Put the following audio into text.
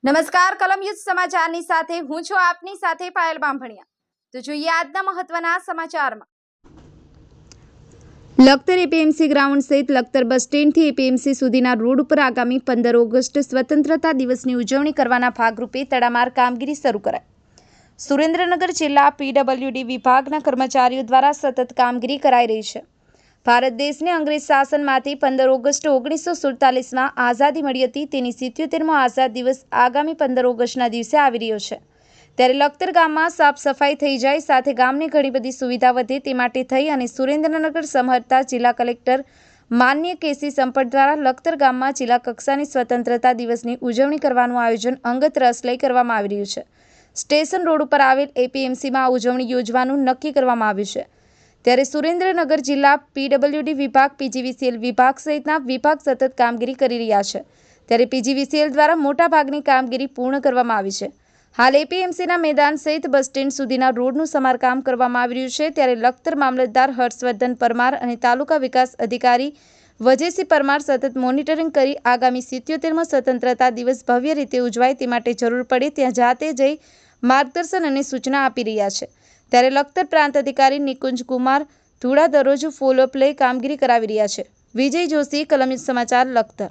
નમસ્કાર કલમયુદ્ધ સમાચારની સાથે હું છું આપની સાથે પાયલ બામભણિયા। તો જોઈએ આજના મહત્વના સમાચારમાં। લખતર એપીએમસી ગ્રાઉન્ડ સહિત લખતર બસ સ્ટેન્ડથી એપીએમસી સુધીના રોડ ઉપર આગામી 15 ઓગસ્ટ સ્વતંત્રતા દિવસની ઉજવણી કરવાના ભાગરૂપે તડામાર કામગીરી શરૂ કરાઈ। સુરેન્દ્રનગર જિલ્લા પીડબ્લ્યુડી વિભાગના કર્મચારીઓ દ્વારા સતત કામગીરી કરાઈ રહી છે। ભારત દેશને અંગ્રેજ શાસનમાંથી 15 ઓગસ્ટ 1947માં આઝાદી મળી હતી, તેની 77મો આઝાદ દિવસ આગામી 15 ઓગસ્ટના દિવસે આવી રહ્યો છે। ત્યારે લખતર ગામમાં સાફ સફાઈ થઈ જાય, સાથે ગામની ઘણી બધી સુવિધા વધે તે માટે થઈ અને સુરેન્દ્રનગર સમહરતા જિલ્લા કલેક્ટર માન્ય કેસી સંપટ દ્વારા લખતર ગામમાં જિલ્લા કક્ષાની સ્વતંત્રતા દિવસની ઉજવણી કરવાનું આયોજન અંગત રસ લઈ કરવામાં આવી રહ્યું છે। સ્ટેશન રોડ ઉપર આવેલ એપીએમસીમાં આ ઉજવણી યોજવાનું નક્કી કરવામાં આવ્યું છે। ત્યારે સુરેન્દ્રનગર જિલ્લા પીડબ્લ્યુડી વિભાગ, પીજીવીસીએલ વિભાગ સહિતના વિભાગ સતત કામગીરી કરી રહ્યા છે। ત્યારે પીજીવીસીએલ દ્વારા મોટાભાગની કામગીરી પૂર્ણ કરવામાં આવી છે। હાલ એપીએમસીના મેદાન સહિત બસ સ્ટેન્ડ સુધીના રોડનું સમારકામ કરવામાં આવી રહ્યું છે। ત્યારે લખતર મામલતદાર હર્ષવર્ધન પરમાર અને તાલુકા વિકાસ અધિકારી વજયસિંહ પરમાર સતત મોનિટરિંગ કરી આગામી 77મો સ્વતંત્રતા દિવસ ભવ્ય રીતે ઉજવાય તે માટે જરૂર પડે ત્યાં જાતે જઈ માર્ગદર્શન અને સૂચના આપી રહ્યા છે। ત્યારે લખતર પ્રાંત અધિકારી નિકુંજ કુમાર ધુડા દરરોજ ફોલોઅપ લઈ કામગીરી કરાવી રહ્યા છે। વિજય જોશી, કલમયુદ્ધ સમાચાર, લખતર।